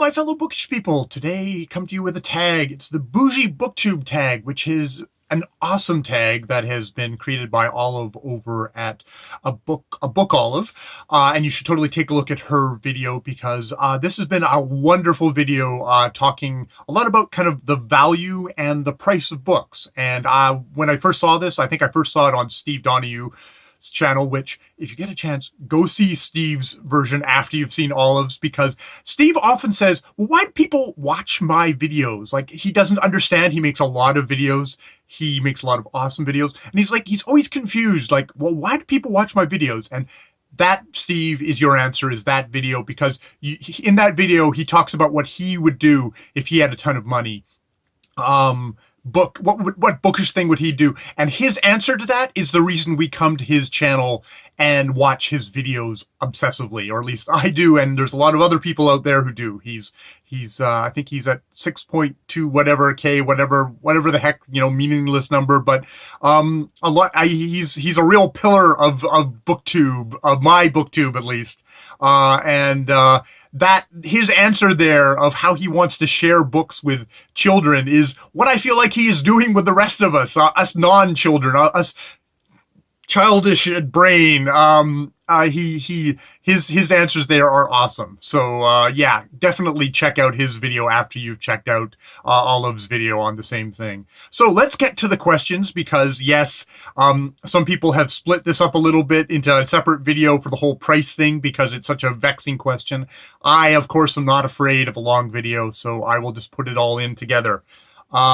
my fellow bookish people. Today, come to you with a tag. It's the Boujee Booktube Tag, which is an awesome tag that has been created by Olive over at abookolive. And you should totally take a look at her video because this has been a wonderful video talking a lot about kind of the value and the price of books. And when I first saw this, I think I first saw it on Steve Donoghue's channel, which if you get a chance, go see Steve's version after you've seen Olive's, because Steve often says, well, why do people watch my videos? Like, he doesn't understand. He makes a lot of videos. He makes a lot of awesome videos. And he's always confused. Like, well, why do people watch my videos? And that, Steve, is your answer, is that video, because in that video, he talks about what he would do if he had a ton of money. What bookish thing would he do? And his answer to that is the reason we come to his channel and watch his videos obsessively, or at least I do, and there's a lot of other people out there who do. He's I think he's at 6.2 whatever K, whatever the heck, meaningless number, but he's a real pillar of booktube, of my booktube at least, that his answer there of how he wants to share books with children is what I feel like he is doing with the rest of us, us non-children, us childish at brain. His answers there are awesome. So yeah, definitely check out his video after you've checked out Olive's video on the same thing. So let's get to the questions, because yes, some people have split this up a little bit into a separate video for the whole price thing because it's such a vexing question. I, of course, am not afraid of a long video, so I will just put it all in together.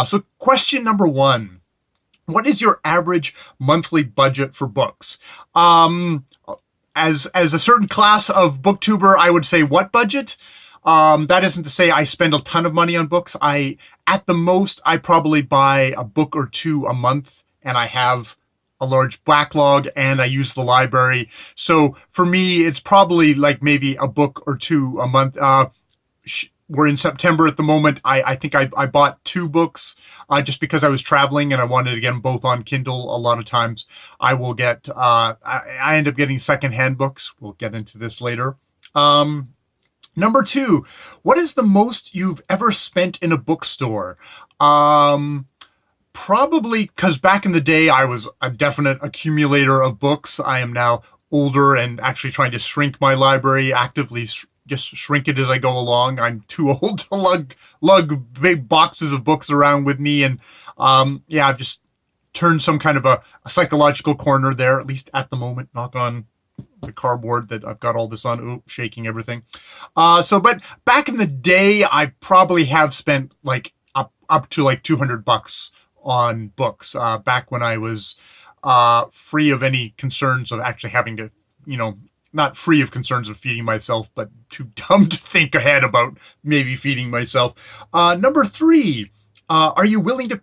So question number 1. What is your average monthly budget for books? As a certain class of booktuber, I would say what budget? That isn't to say I spend a ton of money on books. At the most, I probably buy a book or two a month, and I have a large backlog, and I use the library. So for me, it's probably like maybe a book or two a month. We're in September at the moment. I think I bought 2 books just because I was traveling and I wanted to get them both on Kindle. A lot of times I will get, I end up getting secondhand books. We'll get into this later. Number 2, what is the most you've ever spent in a bookstore? Probably, because back in the day I was a definite accumulator of books. I am now older and actually trying to shrink my library, actively just shrink it as I go along. I'm too old to lug big boxes of books around with me. And yeah, I've just turned some kind of a psychological corner there, at least at the moment. Knock on the cardboard that I've got all this on. Ooh, shaking everything. But back in the day, I probably have spent like up to like $200 on books. Back when I was free of any concerns of actually having to, not free of concerns of feeding myself, but too dumb to think ahead about maybe feeding myself. Number 3, are you willing to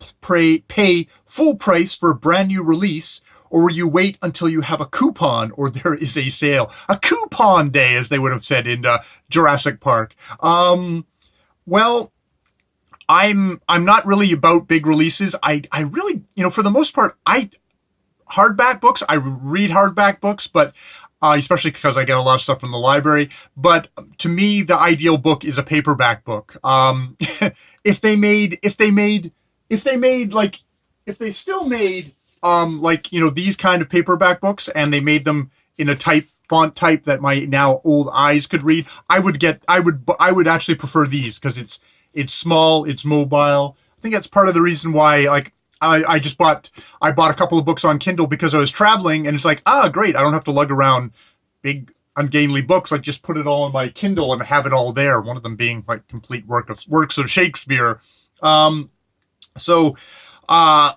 pay full price for a brand new release, or will you wait until you have a coupon or there is a sale? A coupon day, as they would have said in Jurassic Park. Well, I'm not really about big releases. I really, for the most part, hardback books, I read hardback books, but especially because I get a lot of stuff from the library. But to me, the ideal book is a paperback book. If they still made these kind of paperback books, and they made them in a font type that my now old eyes could read, I would actually prefer these, because it's small, it's mobile. I think that's part of the reason why, I bought a couple of books on Kindle because I was traveling, and it's like, great, I don't have to lug around big ungainly books. I just put it all on my Kindle and have it all there. One of them being like complete works of Shakespeare. So I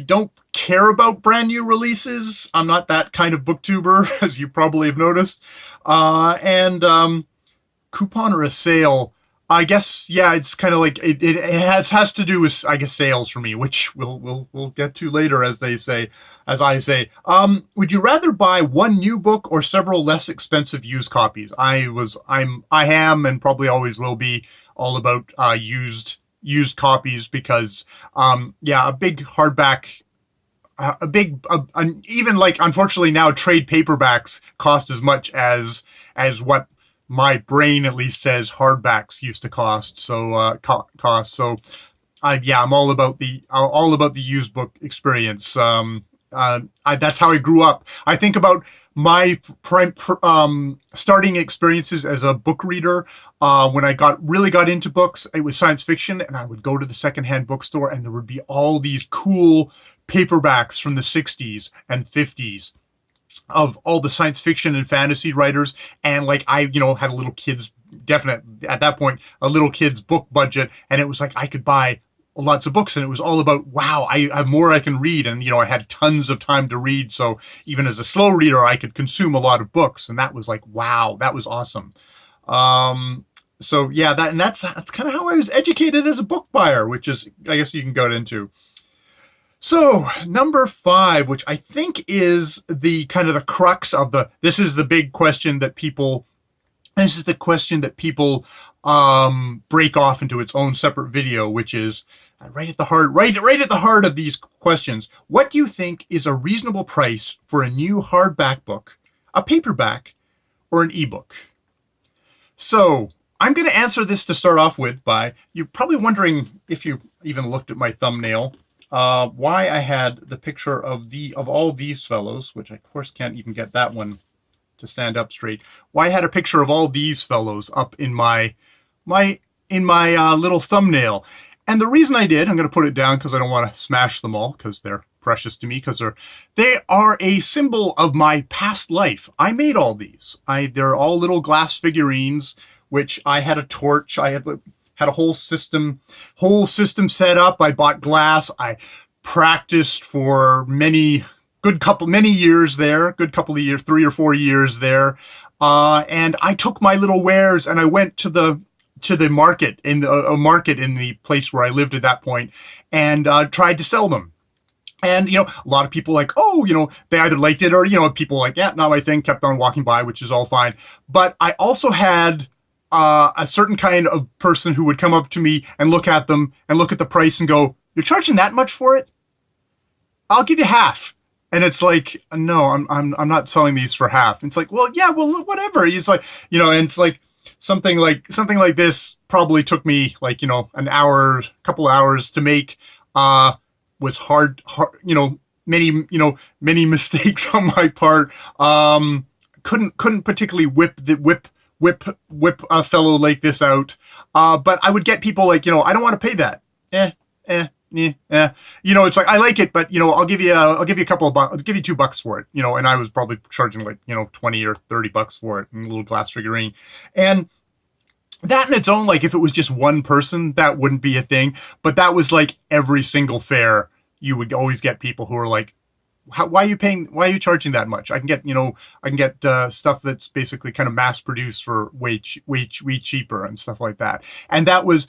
don't care about brand new releases. I'm not that kind of booktuber, as you probably have noticed. Coupon or a sale, I guess, yeah, it's kind of like it has to do with, I guess, sales for me, which we'll get to later, as I say. Would you rather buy one new book or several less expensive used copies? I am and probably always will be all about used copies, because a big hardback, even like, unfortunately now, trade paperbacks cost as much as what my brain at least says hardbacks used to cost. So yeah, I'm all about the used book experience. That's how I grew up. I think about my starting experiences as a book reader. When I really got into books, it was science fiction, and I would go to the secondhand bookstore, and there would be all these cool paperbacks from the 60s and 50s of all the science fiction and fantasy writers. And like I, had a little kid's at that point, a little kid's book budget, and it was like I could buy lots of books, and it was all about, wow, I have more I can read. And, I had tons of time to read. So even as a slow reader, I could consume a lot of books. And that was like, wow, that was awesome. So yeah, that's kind of how I was educated as a book buyer, which is, I guess you can go into. So number 5, which I think is the kind of the crux of this is the big question that people, break off into its own separate video, which is right at the heart of these questions. What do you think is a reasonable price for a new hardback book, a paperback, or an ebook? So I'm going to answer this to start off with by, you're probably wondering, if you even looked at my thumbnail, why I had the picture of all these fellows, which I of course can't even get that one to stand up straight. Why I had a picture of all these fellows up in my little thumbnail. And the reason I did, I'm going to put it down because I don't want to smash them all, because they're precious to me, because they are a symbol of my past life. I made all these. They're all little glass figurines, which I had a torch. I had a whole system set up. I bought glass. I practiced for many years there, 3 or 4 years there. And I took my little wares and I went to the market in the place where I lived at that point, and tried to sell them. And, a lot of people like, oh, they either liked it or, people like, yeah, not my thing, kept on walking by, which is all fine. But I also had a certain kind of person who would come up to me and look at them and look at the price and go, "You're charging that much for it? I'll give you half." And it's like, no, I'm not selling these for half. And it's like, well, yeah, well, whatever. It's like, and it's like something like this probably took me like, an hour, couple hours to make, was hard, many mistakes on my part. Couldn't particularly whip a fellow like this out. But I would get people like, I don't want to pay that. It's like, I like it, but I'll give you a couple of bucks. I'll give you $2 for it, and I was probably charging like, 20 or 30 bucks for it in a little glass figurine. And that in its own, like if it was just one person, that wouldn't be a thing. But that was like every single fair, you would always get people who are like, why are you charging that much? I can get stuff that's basically kind of mass produced for way cheaper and stuff like that. And that was,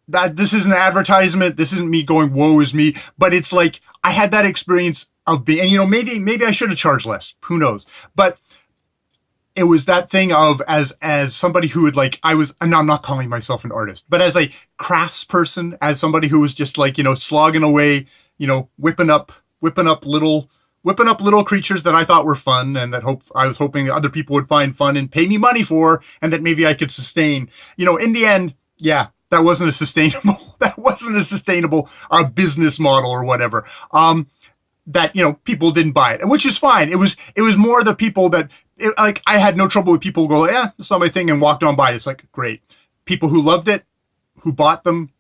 that this isn't an advertisement. This isn't me going, woe is me, but it's like, I had that experience of being, and maybe I should have charged less, who knows? But it was that thing of, as somebody who would like, and I'm not calling myself an artist, but as a craftsperson, as somebody who was just like, slogging away, whipping up little creatures that I thought were fun, and that I was hoping that other people would find fun and pay me money for, and that maybe I could sustain. In the end, yeah, that wasn't a sustainable business model or whatever. That people didn't buy it, which is fine. It was more the people that I had no trouble with people who go, yeah, it's not my thing, and walked on by. It's like, great. People who loved it, who bought them,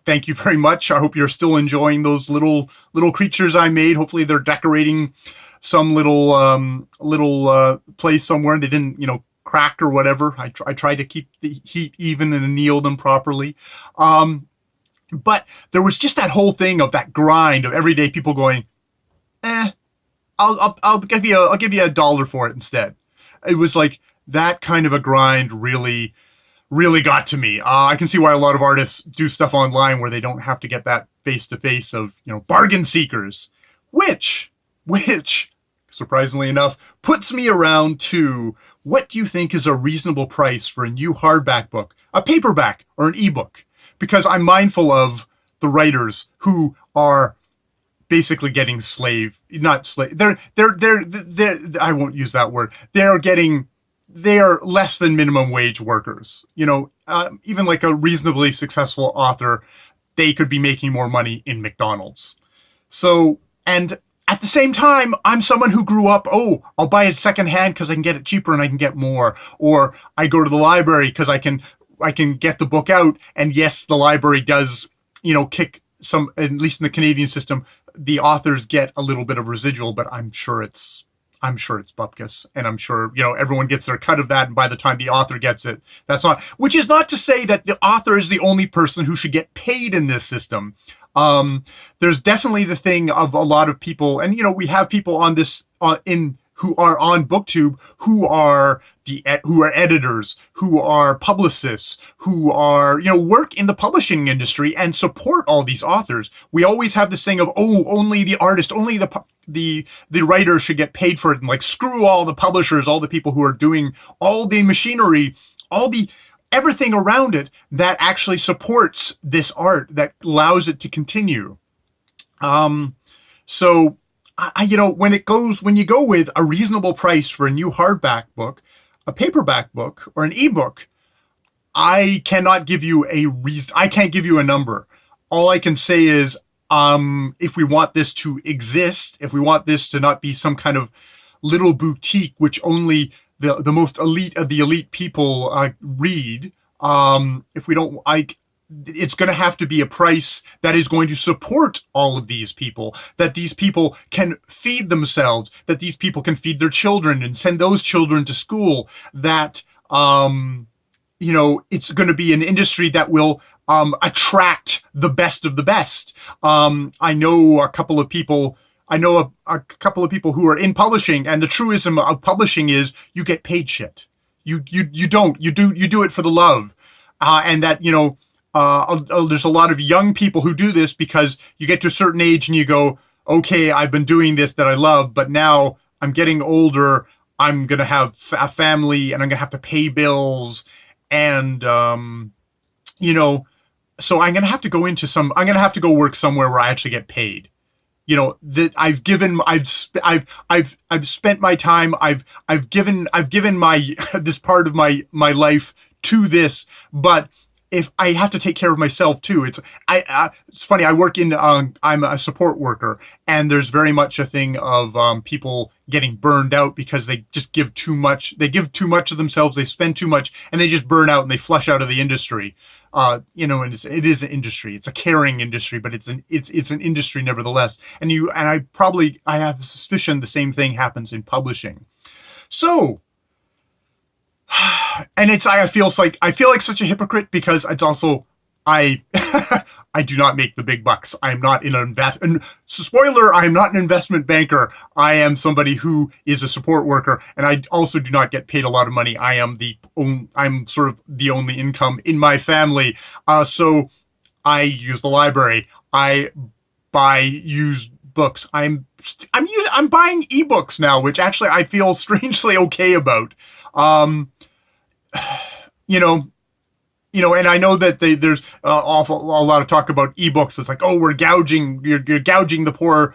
thank you very much. I hope you're still enjoying those little creatures I made. Hopefully they're decorating some little place somewhere and they didn't, crack or whatever. I tried to keep the heat even and anneal them properly. But there was just that whole thing of that grind of everyday people going, I'll give you $1 for it instead. It was like that kind of a grind really got to me. I can see why a lot of artists do stuff online where they don't have to get that face-to-face of, bargain seekers, which, surprisingly enough, puts me around to, what do you think is a reasonable price for a new hardback book, a paperback, or an ebook? Because I'm mindful of the writers who are basically getting I won't use that word. They're getting they are less than minimum wage workers. Even like a reasonably successful author, they could be making more money in McDonald's. So, and at the same time, I'm someone who grew up, I'll buy it secondhand because I can get it cheaper and I can get more. Or I go to the library because I can get the book out. And yes, the library does, kick some, at least in the Canadian system, the authors get a little bit of residual, but I'm sure it's bupkis, and I'm sure, everyone gets their cut of that. And by the time the author gets it, which is not to say that the author is the only person who should get paid in this system. There's definitely the thing of a lot of people, and we have people on this who are on BookTube who are editors, who are publicists, who are work in the publishing industry and support all these authors. We always have this thing of only the artist, only the writer should get paid for it, and like screw all the publishers, all the people who are doing all the machinery, everything around it that actually supports this art, that allows it to continue. So when you go with a reasonable price for a new hardback book, a paperback book, or an ebook, I cannot give you I can't give you a number. All I can say is, if we want this to exist, if we want this to not be some kind of little boutique which only the most elite of the elite people read, if we don't, it's going to have to be a price that is going to support all of these people, that these people can feed themselves, that these people can feed their children and send those children to school, that, it's going to be an industry that will attract the best of the best. I know a couple of people who are in publishing, and the truism of publishing is you get paid shit. You do it for the love. And that, there's a lot of young people who do this because you get to a certain age and you go, okay, I've been doing this that I love, but now I'm getting older. I'm going to have a family and I'm going to have to pay bills. And, so I'm going to have to go work somewhere where I actually get paid. That I've spent my time, I've given my, this part of my life to this, but if I have to take care of myself too, it's funny. I work I'm a support worker, and there's very much a thing of, people getting burned out because they just give too much. They give too much of themselves. They spend too much, and they just burn out and they flush out of the industry. And it is an industry. It's a caring industry, but it's an industry nevertheless. And I have a suspicion the same thing happens in publishing. So, and I feel like such a hypocrite because it's also, I do not make the big bucks. I am not spoiler, I am not an investment banker. I am somebody who is a support worker, and I also do not get paid a lot of money. I'm sort of the only income in my family. So I use the library. I buy used books. I'm buying ebooks now, which actually I feel strangely okay about. And I know that there's a lot of talk about ebooks. It's like, you're gouging the poor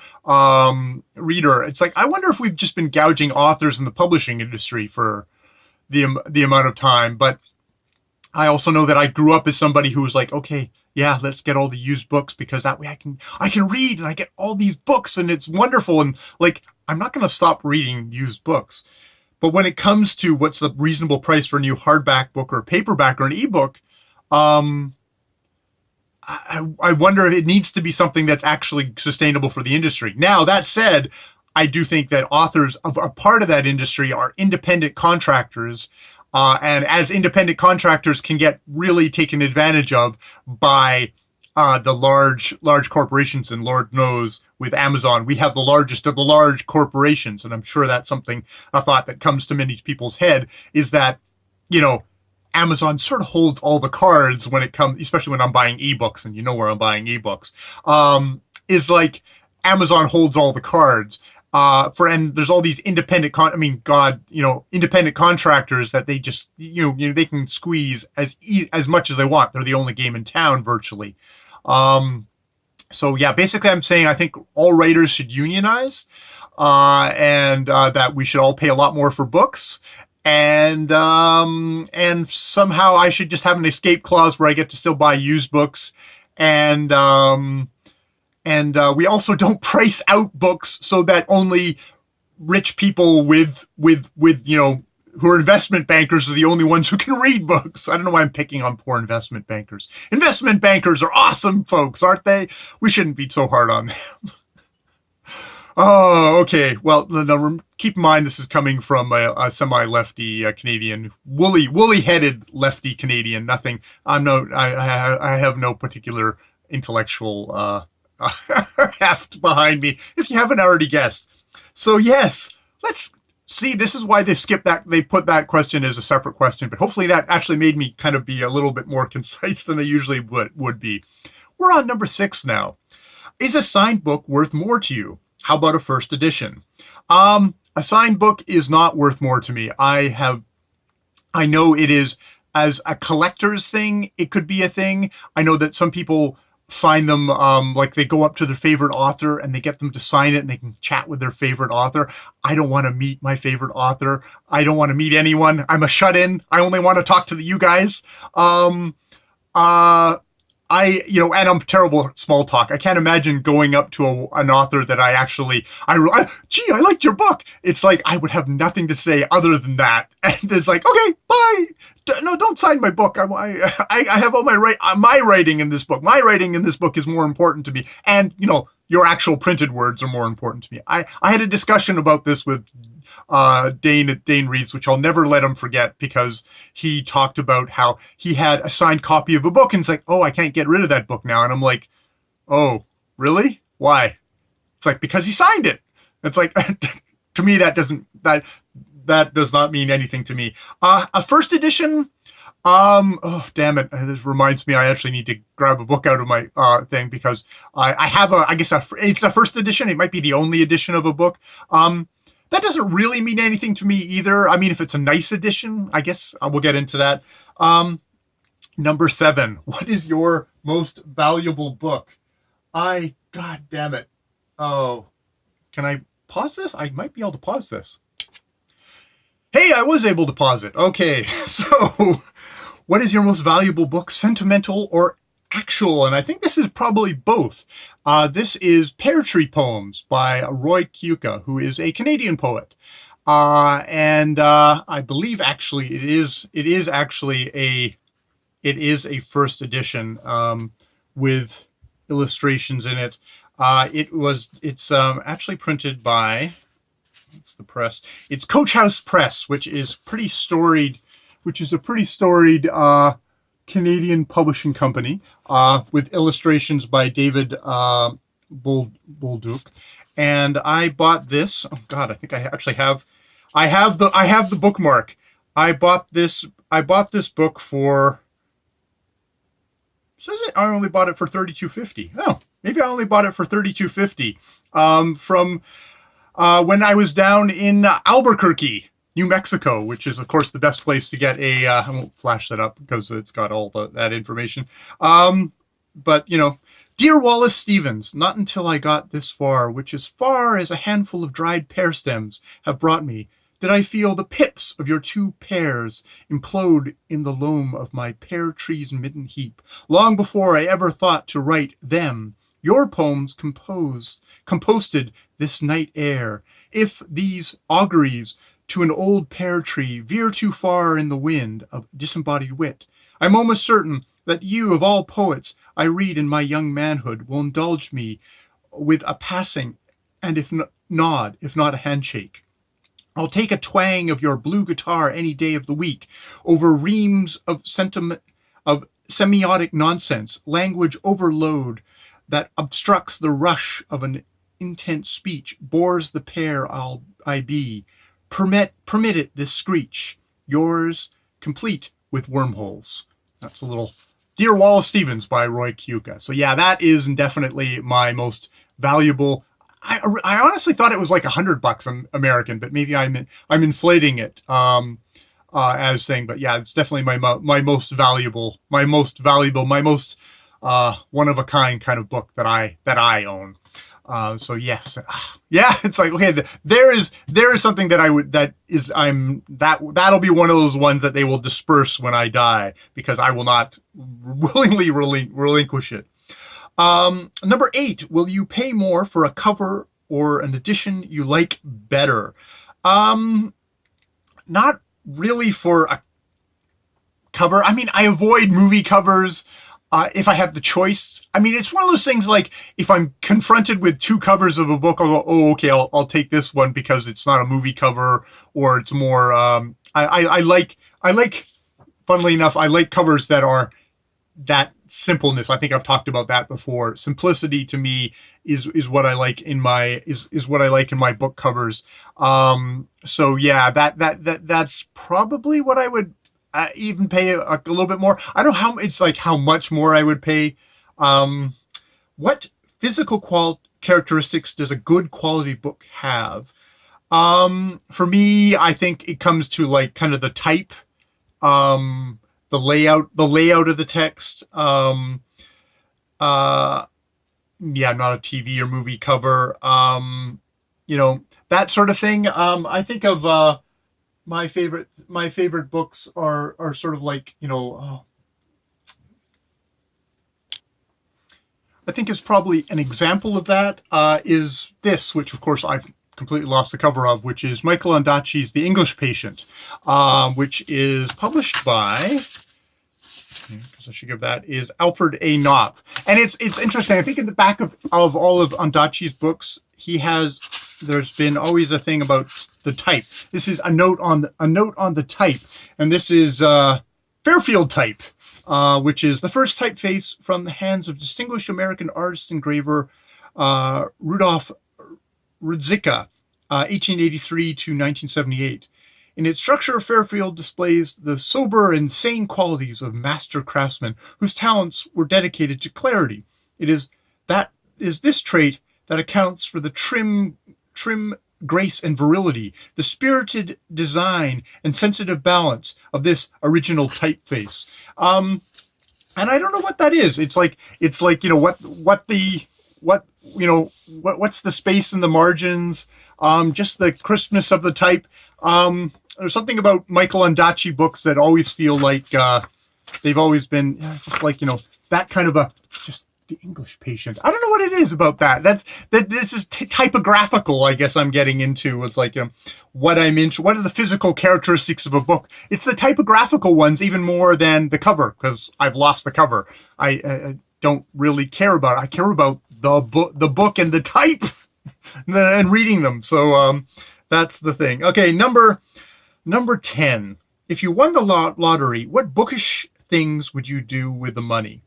reader. It's like, I wonder if we've just been gouging authors in the publishing industry for the amount of time. But I also know that I grew up as somebody who was like, okay, yeah, let's get all the used books because that way I can read and I get all these books and it's wonderful. And like, I'm not going to stop reading used books. But when it comes to what's the reasonable price for a new hardback book or a paperback or an ebook, I wonder if it needs to be something that's actually sustainable for the industry. Now, that said, I do think that authors of a part of that industry are independent contractors, and as independent contractors can get really taken advantage of by the large corporations, and Lord knows with Amazon, we have the largest of the large corporations. And I'm sure that's a thought that comes to many people's head is that, Amazon sort of holds all the cards when it comes, especially when I'm buying ebooks, and where I'm buying ebooks, is like Amazon holds all the cards. And there's all these independent independent contractors that they just, they can squeeze as much as they want. They're the only game in town virtually. So yeah, basically I'm saying I think all writers should unionize, and that we should all pay a lot more for books. and somehow I should just have an escape clause where I get to still buy used books, and we also don't price out books so that only rich people with who are investment bankers are the only ones who can read books. I don't know why I'm picking on poor investment bankers. Investment bankers are awesome folks, aren't they? We shouldn't be so hard on them. Oh, okay. Well, keep in mind this is coming from a semi-lefty Canadian, woolly-headed lefty Canadian. Nothing. I have no particular intellectual heft behind me, if you haven't already guessed. So yes, let's see. This is why they skipped that. They put that question as a separate question, but hopefully that actually made me kind of be a little bit more concise than I usually would be. We're on number 6 now. Is a signed book worth more to you? How about a first edition? A signed book is not worth more to me. I know it is, as a collector's thing, it could be a thing. I know that some people find them like they go up to their favorite author and they get them to sign it and they can chat with their favorite author. I don't want to meet my favorite author. I don't want to meet anyone. I'm a shut-in. I only want to talk to you guys. And I'm terrible at small talk. I can't imagine going up to an author that I liked your book. It's like I would have nothing to say other than that. And it's like, okay, bye. No, don't sign my book. I have all my writing in this book. My writing in this book is more important to me. And, your actual printed words are more important to me. I had a discussion about this with Dane Reeves, which I'll never let him forget, because he talked about how he had a signed copy of a book and it's like, oh, I can't get rid of that book now. And I'm like, oh, really? Why? It's like, because he signed it. It's like, to me, that does not mean anything to me. A first edition, oh, damn it. This reminds me, I actually need to grab a book out of my thing, because I have it's a first edition. It might be the only edition of a book. That doesn't really mean anything to me either. I mean, if it's a nice edition, I guess we'll get into that. Number 7, what is your most valuable book? God damn it. Oh, can I pause this? I might be able to pause this. Hey, I was able to pause it. Okay, so what is your most valuable book, sentimental or actual? And I think this is probably both. This is Pear Tree Poems by Roy Keuka, who is a Canadian poet. And I believe actually it is a first edition with illustrations in it. It's actually printed by, what's the press? It's Coach House Press, which is a pretty storied Canadian publishing company, with illustrations by David Bolduc. And I bought this. Oh God, I think I actually have. I have the bookmark. I bought this book for. Says it. I only bought it for $32.50. Oh, maybe I only bought it for $32.50. From when I was down in Albuquerque, New Mexico, which is, of course, the best place to get I won't flash that up because it's got all that information. But, Dear Wallace Stevens, not until I got this far, which as far as a handful of dried pear stems have brought me, did I feel the pips of your 2 pears implode in the loam of my pear tree's midden heap, long before I ever thought to write them. Your poems composted this night air. If these auguries to an old pear tree veer too far in the wind of disembodied wit, I'm almost certain that you, of all poets I read in my young manhood, will indulge me with a passing, and if not a handshake. I'll take a twang of your blue guitar any day of the week over reams of semiotic nonsense, language overload that obstructs the rush of an intense speech, bores the pair I be. Permit it this screech. Yours, complete with wormholes. That's a little Dear Wallace Stevens by Roy Keuka. So yeah, that is definitely my most valuable. I honestly thought it was like $100 American, but maybe I'm inflating it as saying. But yeah, it's definitely my most valuable, my most one of a kind kind of book that I own. So yes, yeah, it's like, okay, there is something that that'll be one of those ones that they will disperse when I die, because I will not willingly relinquish it. Number 8, will you pay more for a cover or an edition you like better? Not really for a cover. I mean, I avoid movie covers if I have the choice. I mean, it's one of those things, like, if I'm confronted with 2 covers of a book, I'll go, oh, okay, I'll take this one because it's not a movie cover, or it's more, I like, funnily enough, I like covers that are that simpleness. I think I've talked about that before. Simplicity to me is what I like in my what I like in my book covers. So yeah, that's probably what I would even pay a little bit more. I don't know how much more I would pay. What physical characteristics does a good quality book have? For me, I think it comes to, like, kind of the type, the layout of the text. Yeah, not a TV or movie cover. That sort of thing. I think of my favorite books are sort of like, I think is probably an example of that is this, which of course I've completely lost the cover of, which is Michael Ondaatje's The English Patient, which is published by, because I should give that, is Alfred A. Knopf. And it's interesting. I think in the back of all of Ondaatje's books, there's been always a thing about the type. This is a note on the type, and this is Fairfield type, which is the first typeface from the hands of distinguished American artist engraver Rudolph Ruzicka, 1883 to 1978. In its structure, Fairfield displays the sober and sane qualities of master craftsmen whose talents were dedicated to clarity. It is this trait that accounts for the trim grace and virility, the spirited design and sensitive balance of this original typeface. And I don't know what that is. It's like what's the space in the margins, just the crispness of the type. There's something about Michael Ondaatje books that always feel like they've always been just like, that kind of just The English Patient. I don't know what it is about that. This is typographical, I guess I'm getting into. It's like what I'm into. What are the physical characteristics of a book? It's the typographical ones even more than the cover, because I've lost the cover. I don't really care about it. I care about the book and the type and reading them. So that's the thing. Okay, number 10. If you won the lottery, what bookish things would you do with the money?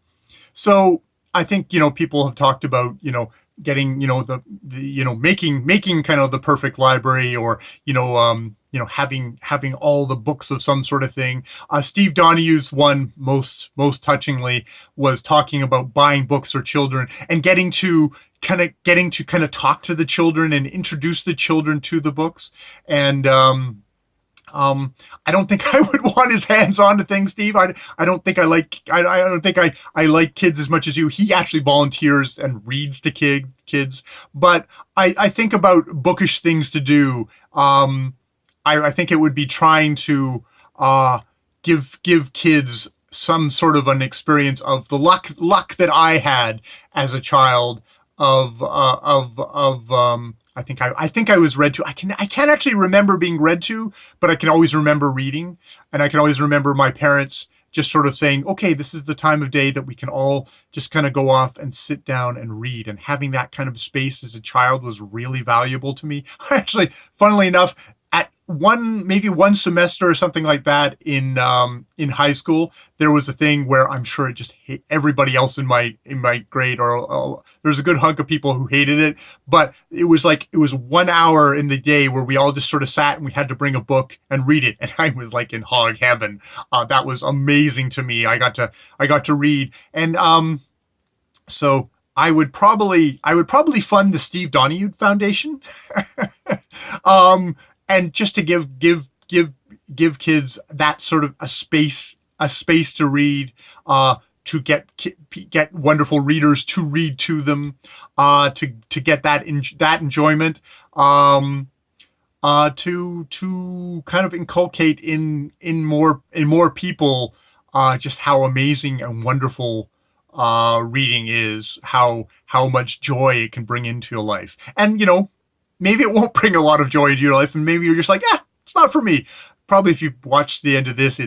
So I think, people have talked about, getting, making kind of the perfect library, or, having all the books of some sort of thing. Steve Donoghue's one most touchingly was talking about buying books for children and getting to kind of talk to the children and introduce the children to the books. And, I don't think I would want his hands on to things, Steve. I don't think I like kids as much as you. He actually volunteers and reads to kids. But I think about bookish things to do. I think it would be trying to give kids some sort of an experience of the luck that I had as a child I think I was read to. I can't actually remember being read to, but I can always remember reading, and I can always remember my parents just sort of saying, okay, this is the time of day that we can all just kind of go off and sit down and read. And having that kind of space as a child was really valuable to me. Actually, funnily enough, at maybe one semester or something like that in high school, there was a thing where I'm sure it just hit everybody else in my grade, or there's a good hunk of people who hated it, but it was 1 hour in the day where we all just sort of sat and we had to bring a book and read it, and I was like in hog heaven. That was amazing to me. I got to read, and so I would probably fund the Steve Donoghue Foundation. And just to give kids that sort of a space to read, to get wonderful readers to read to them, to get that enjoyment, to kind of inculcate in more people just how amazing and wonderful reading is, how much joy it can bring into your life. And maybe it won't bring a lot of joy into your life, and maybe you're just like, it's not for me. Probably if you watch the end of this,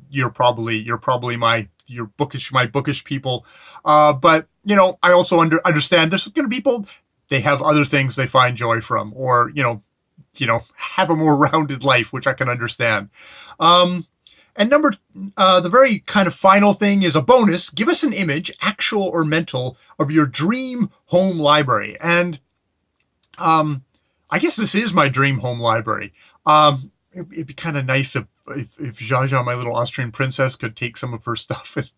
you're probably my bookish people. But I also understand there's going to be people, they have other things they find joy from, or have a more rounded life, which I can understand. And the very kind of final thing is a bonus. Give us an image, actual or mental, of your dream home library. And I guess this is my dream home library. It'd be kind of nice if Zsa, my little Austrian princess, could take some of her stuff and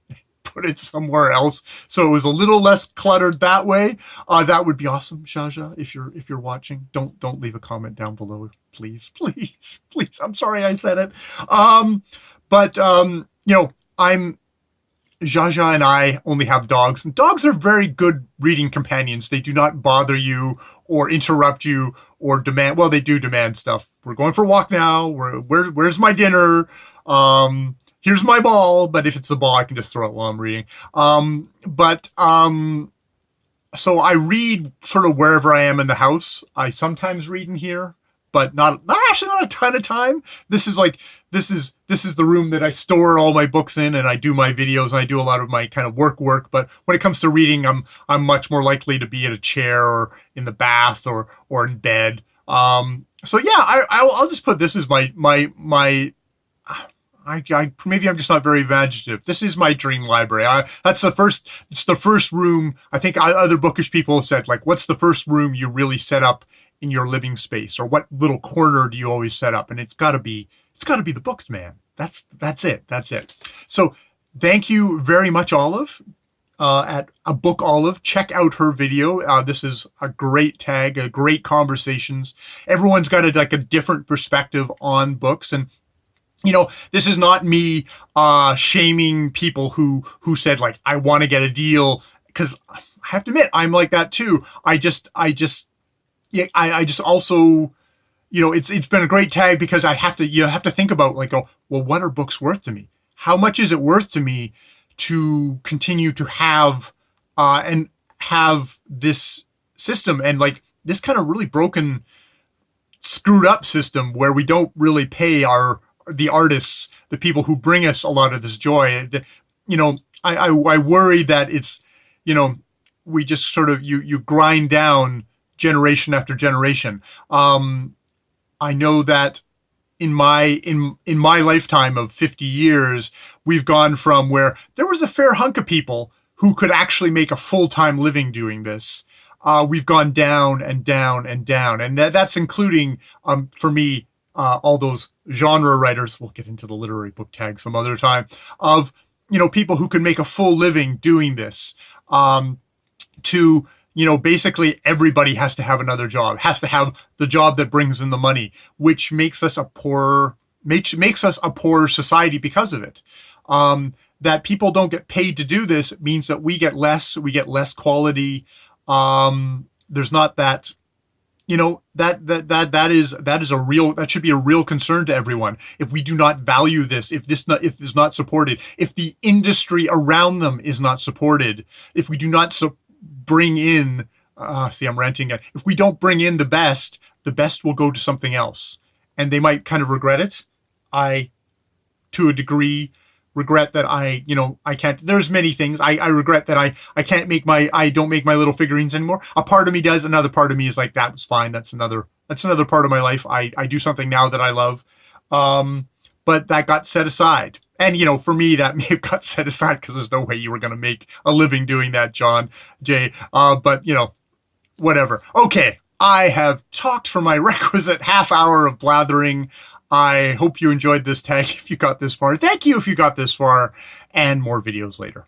put it somewhere else, so it was a little less cluttered that way. That would be awesome, Zsa. If you're watching, don't leave a comment down below, please. I'm sorry I said it. But Zsa and I only have dogs, and dogs are very good reading companions. They do not bother you or interrupt you or demand. Well, they do demand stuff. We're going for a walk now. Where's my dinner? Here's my ball. But if it's the ball, I can just throw it while I'm reading. So I read sort of wherever I am in the house. I sometimes read in here, but not a ton of time. This is the room that I store all my books in, and I do my videos, and I do a lot of my kind of work. But when it comes to reading, I'm much more likely to be at a chair or in the bath or in bed. So yeah, I'll just put this as my maybe I'm just not very imaginative. This is my dream library. It's the first room. I think other bookish people have said, like, what's the first room you really set up in your living space, or what little corner do you always set up? And it's got to be the books, man. That's it. So thank you very much, Olive, at abookolive. Check out her video. This is a great tag, a great conversations. Everyone's got a different perspective on books, and this is not me shaming people who said, like, I want to get a deal, because I have to admit I'm like that too. I just also, it's been a great tag, because I have to think about, like, well, what are books worth to me? How much is it worth to me to continue to have and have this system, and like this kind of really broken, screwed up system where we don't really pay the artists, the people who bring us a lot of this joy. I worry that it's, we just sort of, you grind down generation after generation. I know that in my lifetime of 50 years, we've gone from where there was a fair hunk of people who could actually make a full-time living doing this. We've gone down and down and down. And that's including, for me, all those genre writers. We'll get into the literary book tag some other time, of, people who can make a full living doing this. Basically everybody has to have another job, has to have the job that brings in the money, which makes us a poor society because of it. That people don't get paid to do this means that we get less quality. There's not that, that should be a real concern to everyone. If we do not value this, if it's not supported, if the industry around them is not supported, if we do not bring in, I'm ranting again. If we don't bring in the best will go to something else, and they might kind of regret it. I, to a degree, regret that I can't. There's many things I regret that I can't make I don't make my little figurines anymore. A part of me does. Another part of me is like, that was fine. That's another part of my life. I do something now that I love, but that got set aside. And, for me, that may have got set aside because there's no way you were going to make a living doing that, John Jay. But, whatever. Okay, I have talked for my requisite half hour of blathering. I hope you enjoyed this tag if you got this far. Thank you if you got this far, and more videos later.